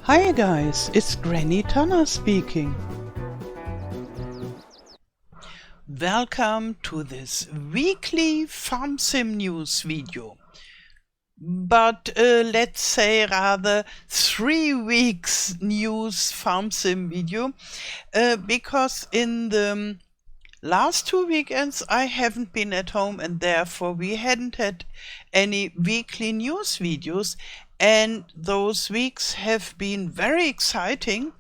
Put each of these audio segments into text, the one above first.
Hi guys, it's Granny Tana speaking. Welcome to this weekly FarmSim news video. But let's say rather 3 weeks news FarmSim video, because in the last 2 weekends I haven't been at home and therefore we hadn't had any weekly news videos, and those weeks have been very exciting.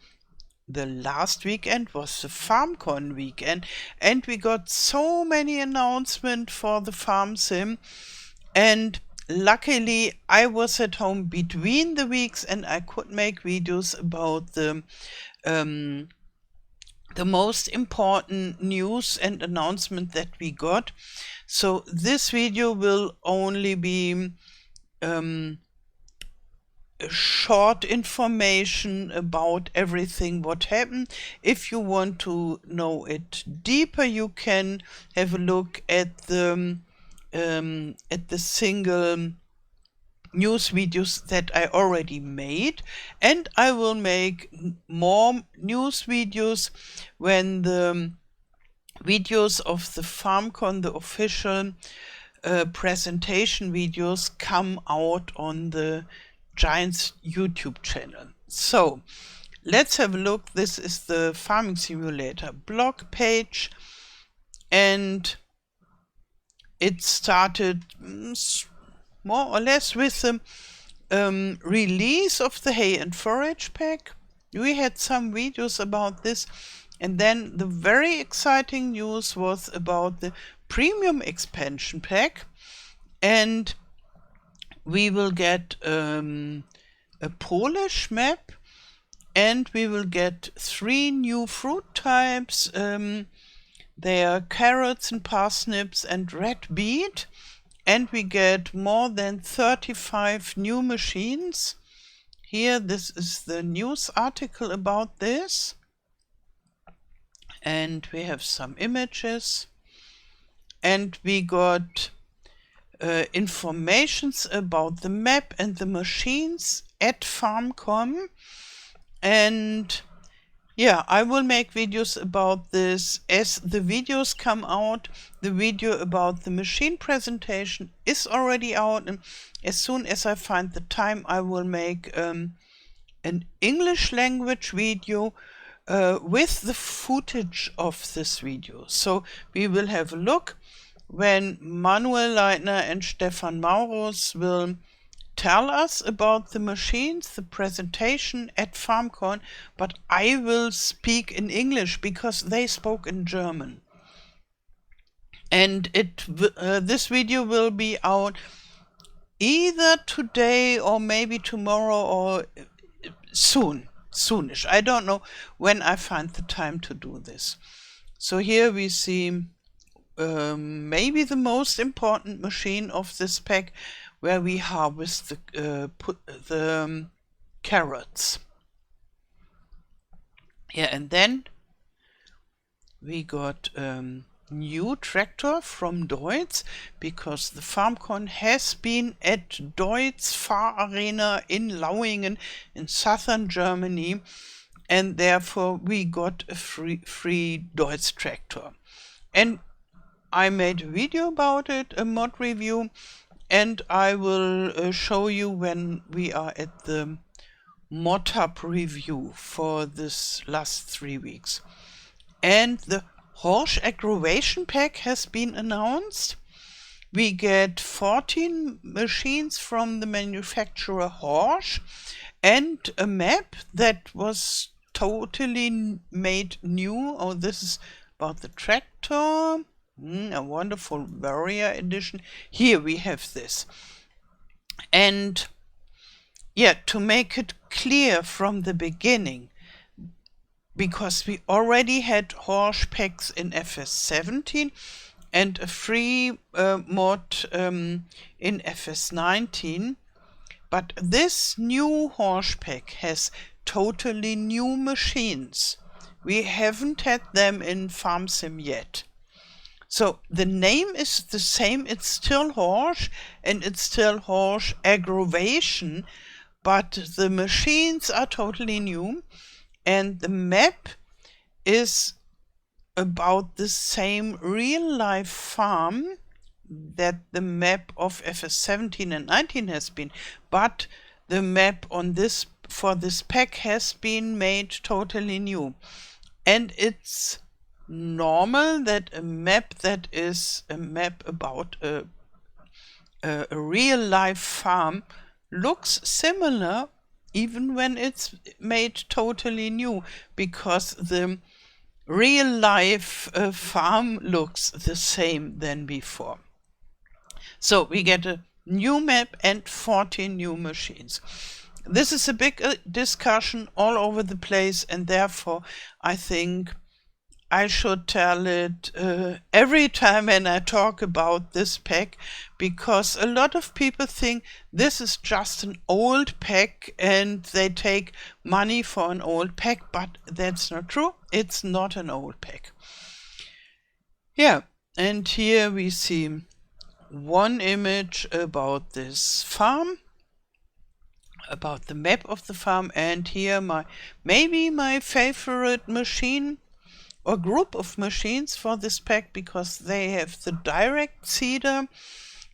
The last weekend was the FarmCon weekend and we got so many announcements for the FarmSim, and luckily I was at home between the weeks and I could make videos about the most important news and announcement that we got. So this video will only be short information about everything what happened. If you want to know it deeper, you can have a look at the single news videos that I already made, and I will make more news videos when the videos of the FarmCon, the official presentation videos, come out on the Giants YouTube channel. So let's have a look. This is the Farming Simulator blog page, and it started more or less with the release of the hay and forage pack. We had some videos about this, and then the very exciting news was about the premium expansion pack, and we will get a Polish map, and we will get 3 new fruit types. They are carrots and parsnips and red beet, and we get more than 35 new machines. Here, this is the news article about this, and we have some images, and we got informations about the map and the machines at FarmCom. And yeah, I will make videos about this as the videos come out. The video about the machine presentation is already out, and as soon as I find the time I will make an English language video with the footage of this video. So we will have a look when Manuel Leitner and Stefan Maurus will tell us about the machines, the presentation at FarmCon, but I will speak in English because they spoke in German. And this video will be out either today or maybe tomorrow or soonish. I don't know when I find the time to do this. So here we see maybe the most important machine of this pack, where we harvest the carrots. Yeah, and then we got new tractor from Deutz, because the FarmCon has been at Deutz Fahr Arena in Lauingen in southern Germany, and therefore we got a free Deutz tractor. And I made a video about it, a mod review, and I will show you when we are at the Modhub review for this last 3 weeks. And the Horsch aggravation pack has been announced. We get 14 machines from the manufacturer Horsch and a map that was totally made new. Oh, this is about the tractor. A wonderful Warrior edition. Here we have this. And yeah, to make it clear from the beginning, because we already had Horsch packs in FS17 and a free mod in FS19, but this new Horsch pack has totally new machines. We haven't had them in FarmSim yet. So the name is the same, it's still Horsch, and it's still Horsch aggravation, but the machines are totally new, and the map is about the same real-life farm that the map of FS17 and 19 has been, but the map on this for this pack has been made totally new. And it's normal that a map that is a map about a real-life farm looks similar even when it's made totally new, because the real-life farm looks the same than before. So we get a new map and 14 new machines. This is a big discussion all over the place, and therefore I think I should tell it every time when I talk about this pack, because a lot of people think this is just an old pack and they take money for an old pack, but that's not true. It's not an old pack. Yeah, and here we see one image about this farm, about the map of the farm, and here maybe my favorite machine or group of machines for this pack, because they have the direct seeder,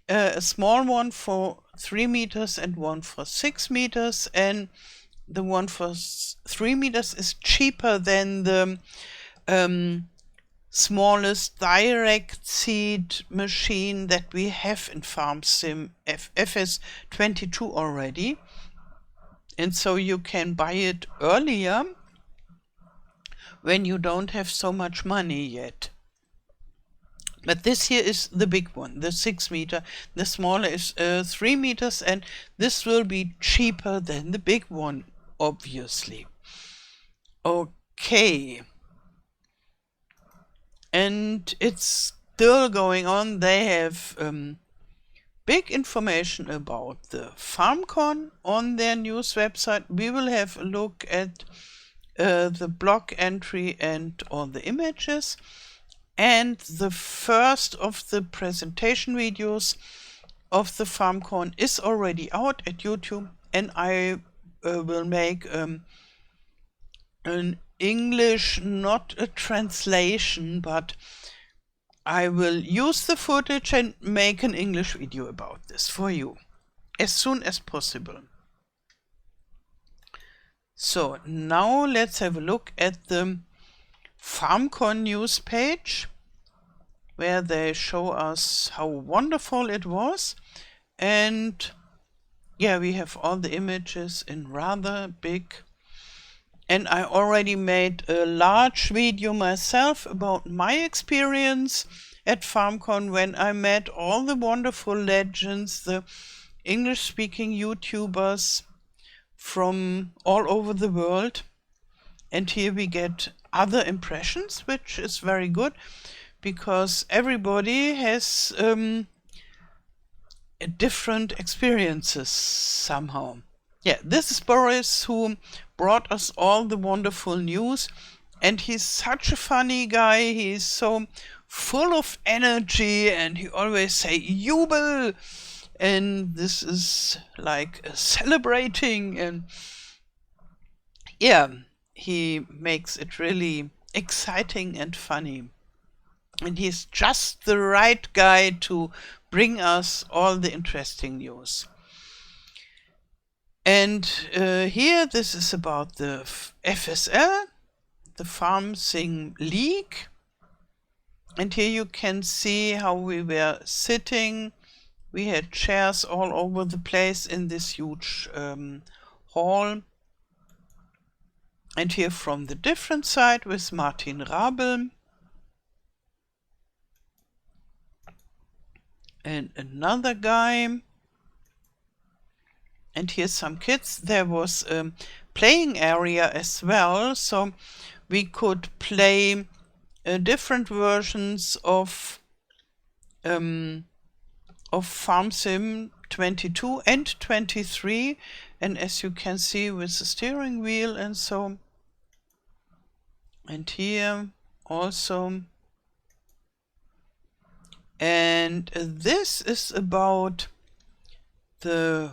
a small one for 3 meters and one for 6 meters, and the one for 3 meters is cheaper than the smallest direct seed machine that we have in FarmSim FS22 already, and so you can buy it earlier when you don't have so much money yet. But this here is the big one, the 6 meter. The smaller is 3 meters, and this will be cheaper than the big one, obviously. Okay. And it's still going on. They have big information about the FarmCon on their news website. We will have a look at the blog entry and all the images, and the first of the presentation videos of the FarmCon is already out at YouTube, and I will make an English, not a translation, but I will use the footage and make an English video about this for you as soon as possible. So now let's have a look at the FarmCon news page, where they show us how wonderful it was. And yeah, we have all the images in rather big. And I already made a large video myself about my experience at FarmCon, when I met all the wonderful legends, the English-speaking YouTubers from all over the world. And here we get other impressions, which is very good, because everybody has different experiences somehow. Yeah, this is Boris, who brought us all the wonderful news, and he's such a funny guy. He's so full of energy, and he always say "Jubel," and this is like celebrating, and yeah, he makes it really exciting and funny. And he's just the right guy to bring us all the interesting news. And here, this is about the FSL, the FarmSim League. And here you can see how we were sitting. We had chairs all over the place in this huge hall. And here from the different side with Martin Rabel. And another guy. And here's some kids. There was a playing area as well, so we could play different versions of FarmSim 22 and 23, and as you can see, with the steering wheel and so. And here also. And this is about the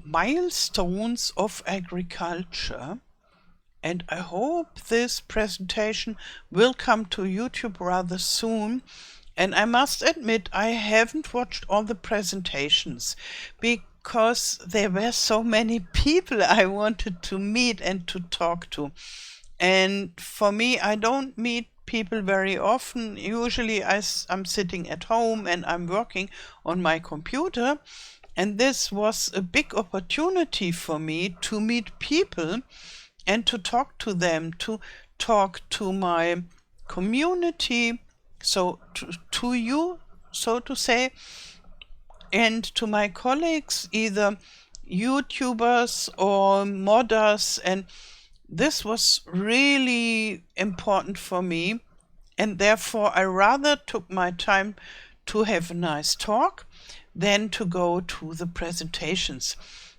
milestones of agriculture. And I hope this presentation will come to YouTube rather soon. And I must admit, I haven't watched all the presentations because there were so many people I wanted to meet and to talk to. And for me, I don't meet people very often. Usually I'm sitting at home and I'm working on my computer. And this was a big opportunity for me to meet people and to talk to them, to talk to my community, so to you, so to say, and to my colleagues, either YouTubers or modders. And this was really important for me. And therefore, I rather took my time to have a nice talk than to go to the presentations.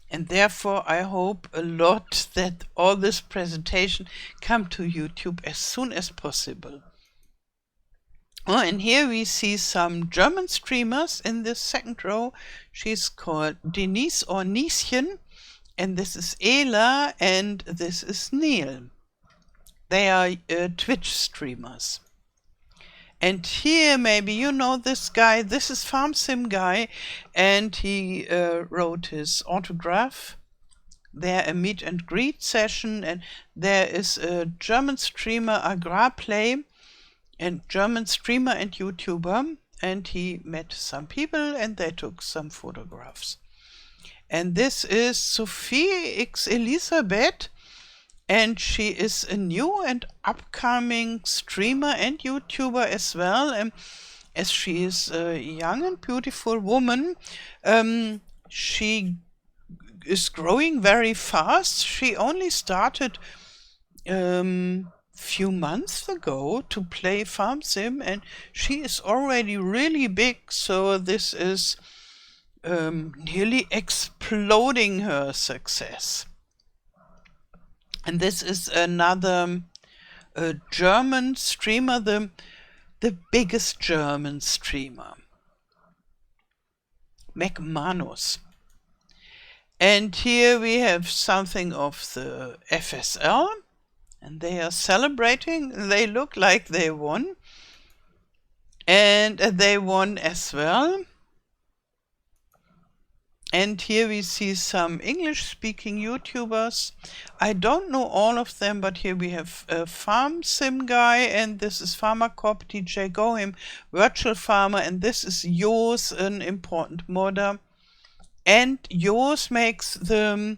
And therefore, I hope a lot that all this presentation come to YouTube as soon as possible. Oh, and here we see some German streamers in this second row. She's called Denise or Nieschen, and this is Ela, and this is Neil. They are Twitch streamers. And here, maybe you know this guy. This is FarmSim guy, and he wrote his autograph. There a meet and greet session, and there is a German streamer, Agrarplay, and German streamer and YouTuber, and he met some people and they took some photographs. And this is Sophie X Elisabeth, and she is a new and upcoming streamer and YouTuber as well. And as she is a young and beautiful woman, she is growing very fast. She only started few months ago to play FarmSim, and she is already really big. So this is nearly exploding her success. And this is another German streamer, the biggest German streamer, McManus. And here we have something of the FSL, and they are celebrating. They look like they won, and they won as well. And here we see some English-speaking YouTubers. I don't know all of them, but here we have a FarmSim guy, and this is FarmerCorp, DJ Gohim, Virtual Farmer, and this is Jos, an important modder. And Jos makes the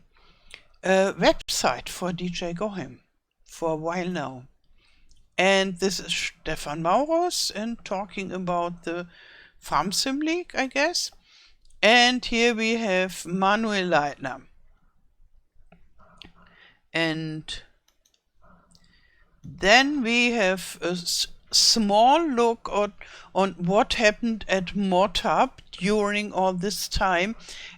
website for DJ Gohim for a while now. And this is Stefan Maurus, and talking about the FarmSim League, I guess. And here we have Manuel Leitner. And then we have a small look on what happened at Modhub during all this time.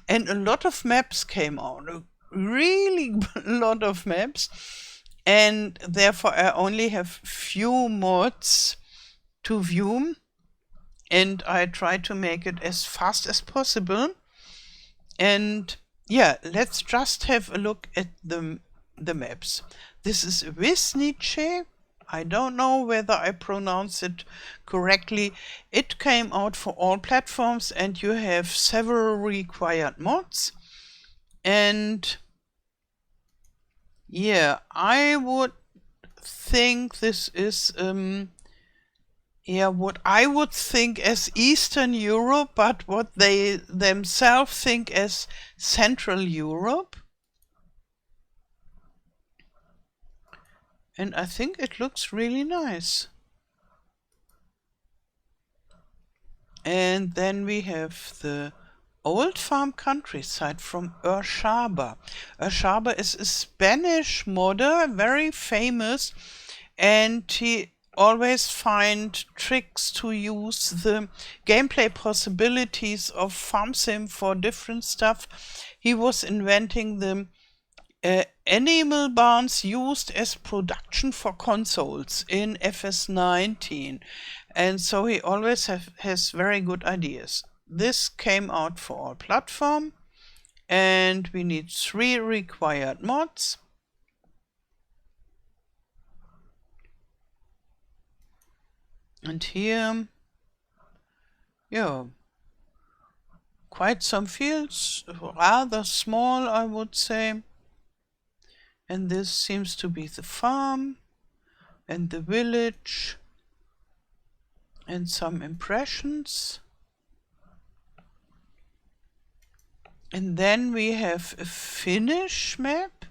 And a lot of maps came out, a really lot of maps. And therefore I only have few mods to view. And I try to make it as fast as possible. And yeah, let's just have a look at the maps. This is Wisnice. I don't know whether I pronounce it correctly. It came out for all platforms, and you have several required mods. And yeah, I would think this is what I would think as Eastern Europe, but what they themselves think as Central Europe. And I think it looks really nice. And then we have the old farm countryside from Urshaba. Urshaba is a Spanish modder, very famous, and he always find tricks to use the gameplay possibilities of FarmSim for different stuff. He was inventing the animal barns used as production for consoles in FS19, and so he always has very good ideas. This came out for all platform, and we need 3 required mods. And here, yeah, quite some fields, rather small, I would say. And this seems to be the farm and the village and some impressions. And then we have a Finnish map,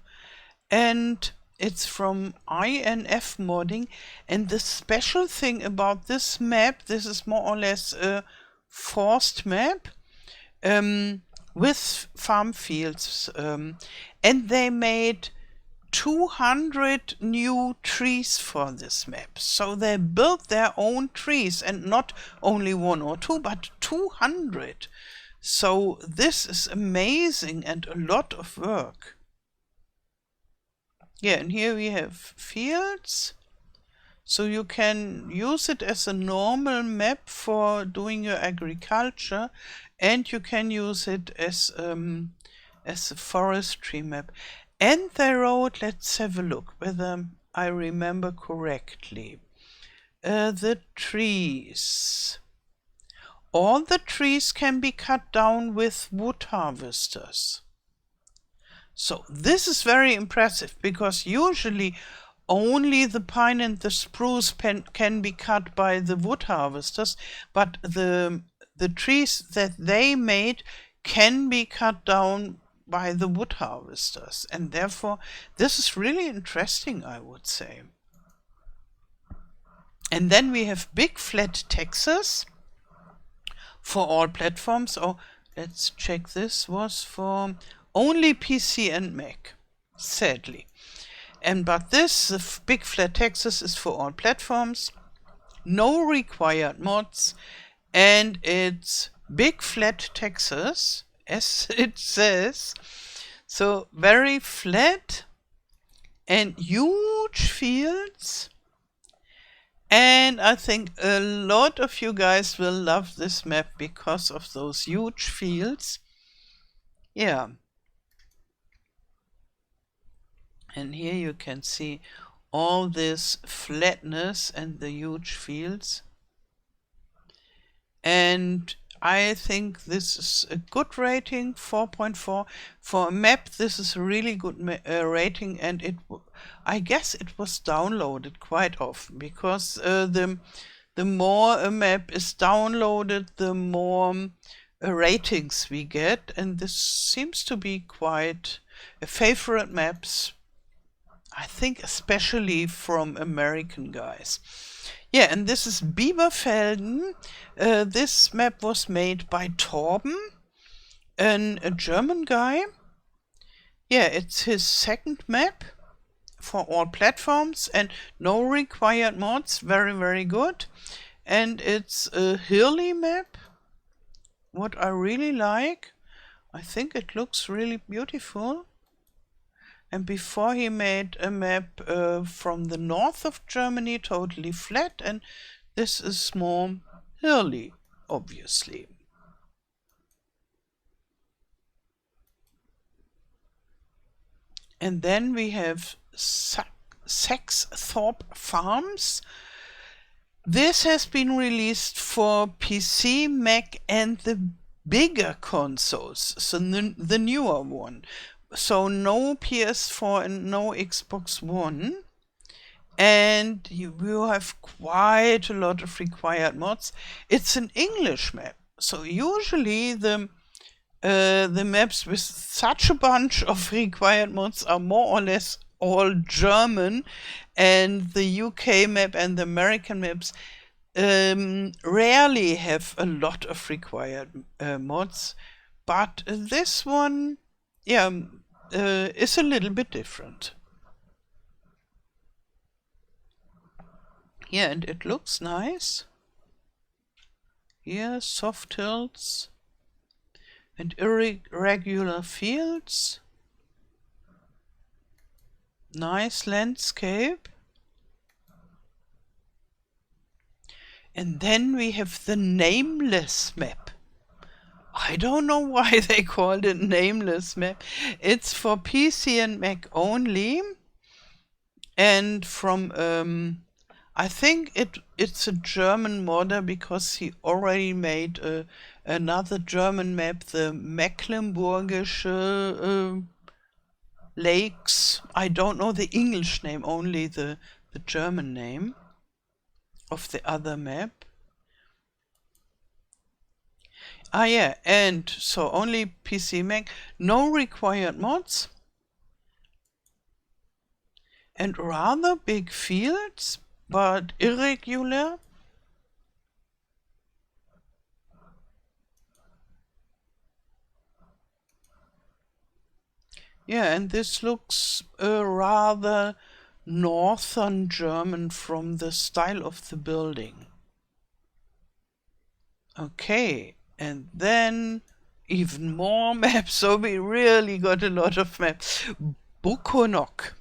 and it's from INF modding. And the special thing about this map, this is more or less a forced map with farm fields, and they made 200 new trees for this map. So they built their own trees, and not only 1 or 2, but 200. So this is amazing and a lot of work. Yeah, and here we have fields. So you can use it as a normal map for doing your agriculture, and you can use it as a forestry map. And they wrote, let's have a look whether I remember correctly, the trees. All the trees can be cut down with wood harvesters. So this is very impressive, because usually only the pine and the spruce can be cut by the wood harvesters, but the trees that they made can be cut down by the wood harvesters, and therefore this is really interesting, I would say. And then we have big flat taxes for all platforms. Oh, let's check, this was for only PC and Mac, sadly. But this, the big flat taxes, is for all platforms, no required mods, and it's big flat taxes, as it says. So very flat and huge fields. And I think a lot of you guys will love this map because of those huge fields. Yeah. And here you can see all this flatness and the huge fields. And I think this is a good rating, 4.4. For a map, this is a really good rating, and I guess it was downloaded quite often, because the more a map is downloaded, the more ratings we get, and this seems to be quite a favorite maps, I think, especially from American guys. Yeah, and this is Biberfelden. This map was made by Torben, a German guy. Yeah, it's his second map for all platforms, and no required mods. Very, very good. And it's a hilly map, what I really like. I think it looks really beautiful. And before, he made a map from the north of Germany, totally flat, and this is more hilly, obviously. And then we have Saxthorpe Farms. This has been released for PC, Mac, and the bigger consoles, so the newer one. So no PS4 and no Xbox One. And you will have quite a lot of required mods. It's an English map, so usually the maps with such a bunch of required mods are more or less all German, and the UK map and the American maps rarely have a lot of required mods, but this one, yeah, is a little bit different. Yeah, and it looks nice. Here, soft hills and irregular fields. Nice landscape. And then we have the nameless map. I don't know why they called it nameless map. It's for PC and Mac only, and from I think it's a German modder because he already made another German map, the Mecklenburgische Lakes. I don't know the English name, only the German name of the other map. Ah yeah, and so only PC Mac, no required mods, and rather big fields, but irregular. Yeah, and this looks rather northern German from the style of the building. Okay, and then even more maps, so we really got a lot of maps. Bukonok.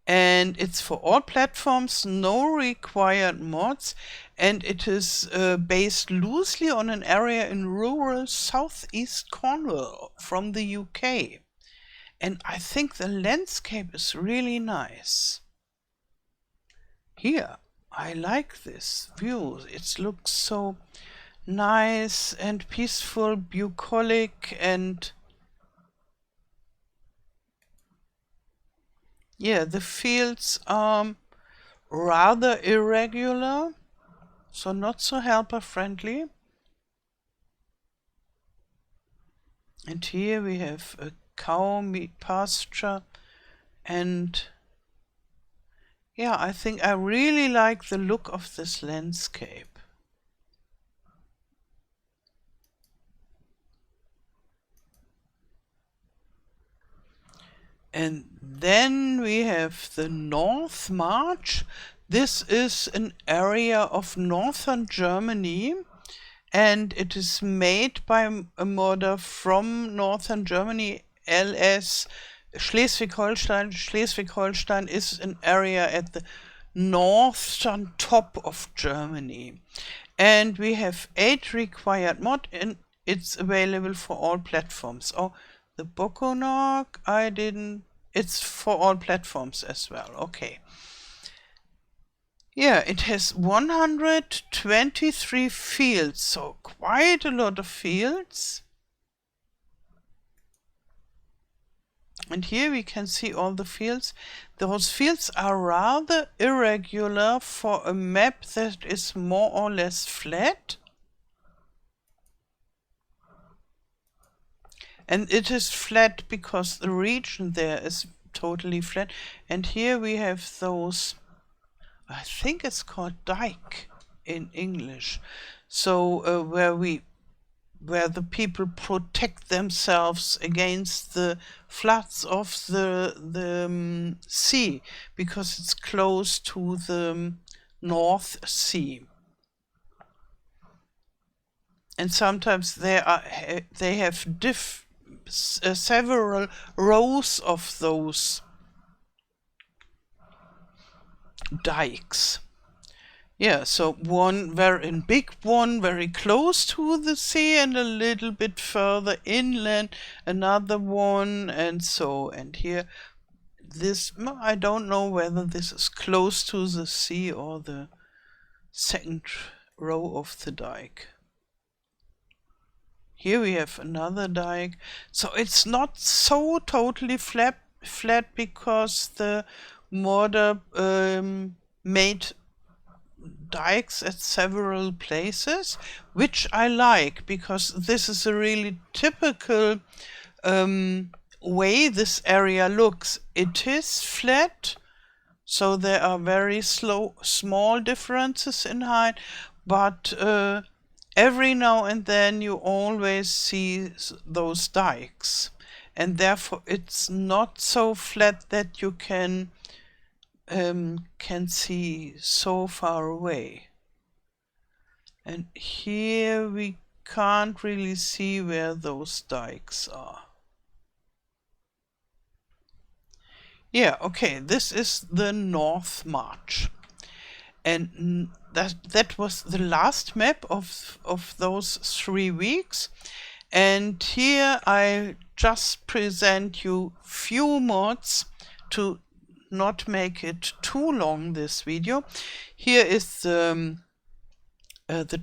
And it's for all platforms, no required mods, and it is based loosely on an area in rural southeast Cornwall from the UK. And I think the landscape is really nice. Here, I like this view. It looks so nice and peaceful, bucolic, and yeah, the fields are rather irregular, so not so helper friendly. And here we have a cow meat pasture, and yeah, I think I really like the look of this landscape. And then we have the North March. This is an area of northern Germany, and it is made by a modder from northern Germany, LS Schleswig-Holstein. Schleswig-Holstein is an area at the northern top of Germany. And we have 8 required mod, and it's available for all platforms. Oh, the Bokonok, it's for all platforms as well. Okay. Yeah, it has 123 fields, so quite a lot of fields. And here we can see all the fields. Those fields are rather irregular for a map that is more or less flat. And it is flat because the region there is totally flat. And here we have those, I think it's called dike in English. So where the people protect themselves against the floods of the sea, because it's close to the North Sea. And sometimes they have several rows of those dikes. Yeah, so one very big one very close to the sea, and a little bit further inland another one, and so, and here this, I don't know whether this is close to the sea or the second row of the dike. Here we have another dike, so it's not so totally flat because the modder made dikes at several places, which I like, because this is a really typical way this area looks. It is flat, so there are very small differences in height, but every now and then you always see those dikes, and therefore it's not so flat that you can see so far away. And here we can't really see where those dikes are. Yeah, okay, this is the North March. And that was the last map of those 3 weeks. And here I just present you few mods to not make it too long, this video. Here is the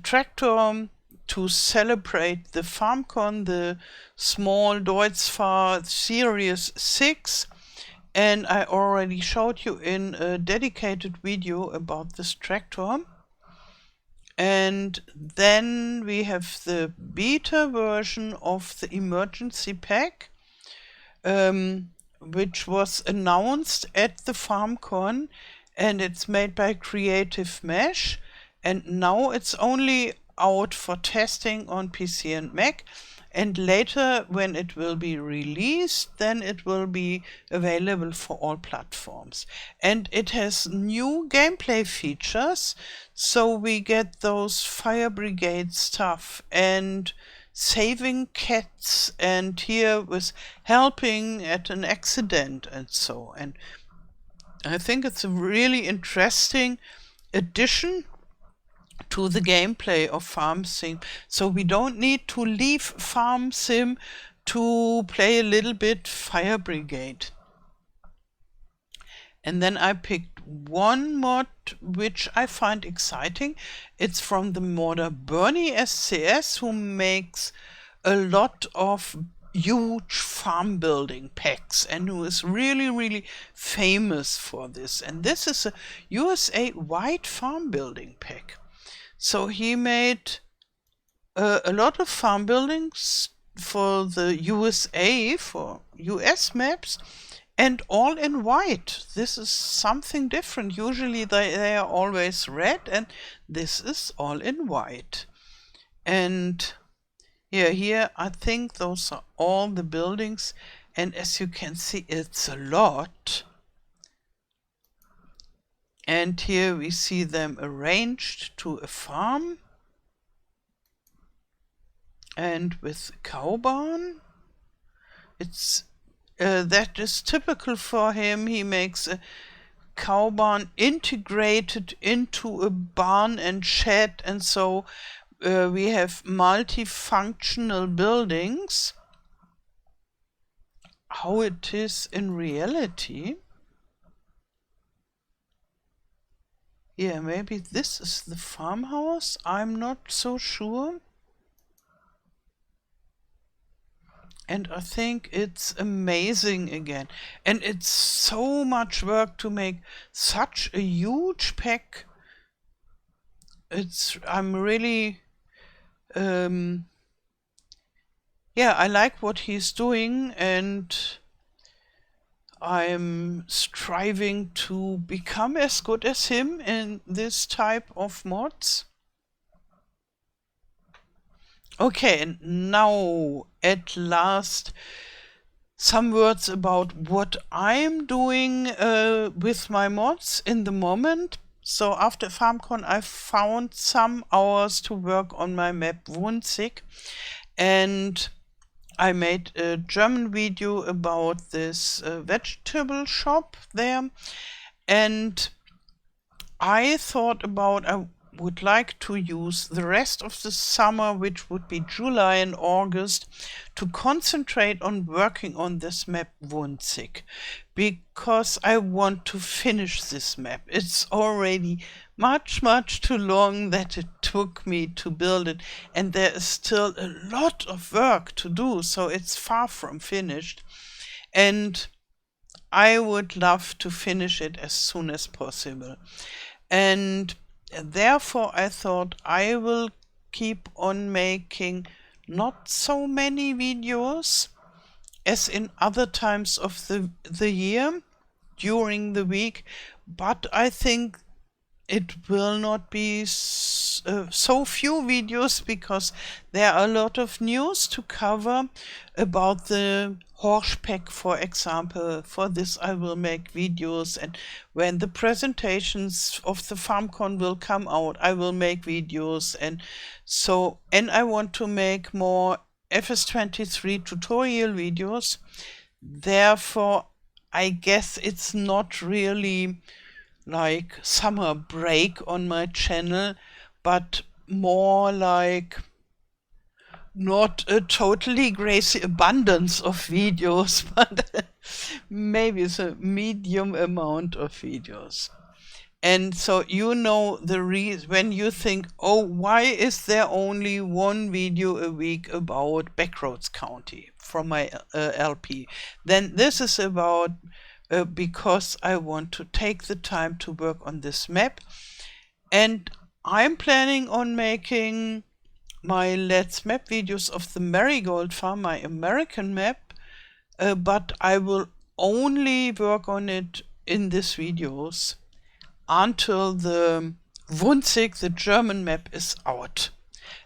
tractor to celebrate the FarmCon, the small Deutz-Fahr Series 6. And I already showed you in a dedicated video about this tractor. And then we have the beta version of the emergency pack, which was announced at the FarmCon, and it's made by Creative Mesh, and now it's only out for testing on PC and Mac, and later when it will be released, then it will be available for all platforms. And it has new gameplay features, so we get those fire brigade stuff and saving cats, and here with helping at an accident and so. And I think it's a really interesting addition to the gameplay of FarmSim. So we don't need to leave FarmSim to play a little bit Fire Brigade. And then I picked one mod which I find exciting. It's from the modder Bernie SCS, who makes a lot of huge farm building packs and who is really famous for this. And this is a USA wide farm building pack. So he made a lot of farm buildings for the USA, for US maps, and all in white. This is something different. Usually they are always red, and this is all in white. And here I think those are all the buildings, and as you can see, it's a lot. And here we see them arranged to a farm, and with a cow barn. It's that is typical for him. He makes a cow barn integrated into a barn and shed, and so we have multifunctional buildings. How it is in reality? Yeah, maybe this is the farmhouse. I'm not so sure. And I think it's amazing again. And it's so much work to make such a huge pack. I'm really, yeah, I like what he's doing, and I'm striving to become as good as him in this type of mods. Okay, and now at last some words about what I'm doing with my mods in the moment. So after FarmCon I found some hours to work on my map Wunzig, and I made a German video about this vegetable shop there, and I thought about I would like to use the rest of the summer, which would be July and August, to concentrate on working on this map Wunzig, because I want to finish this map. It's already much too long that it took me to build it, and there is still a lot of work to do, so it's far from finished, and I would love to finish it as soon as possible. And therefore I thought I will keep on making not so many videos as in other times of the year during the week, but I think it will not be so few videos, because there are a lot of news to cover about the Horsch pack, for example. For this I will make videos, and when the presentations of the FarmCon will come out, I will make videos, and I want to make more FS23 tutorial videos. Therefore I guess it's not really like summer break on my channel, but more like not a totally crazy abundance of videos, but maybe it's a medium amount of videos. And so you know the reason when you think, oh, why is there only one video a week about Backroads County from my LP? Then this is about because I want to take the time to work on this map, and I'm planning on making my Let's Map videos of the Marigold Farm, my American map, but I will only work on it in these videos until the Wunzig, the German map, is out.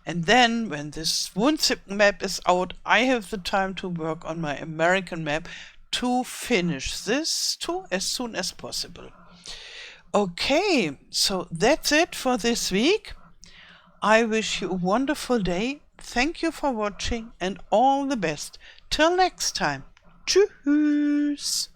And then when this Wunzig map is out, I have the time to work on my American map to finish this too as soon as possible. Okay, so that's it for this week. I wish you a wonderful day. Thank you for watching and all the best. Till next time. Tschüss.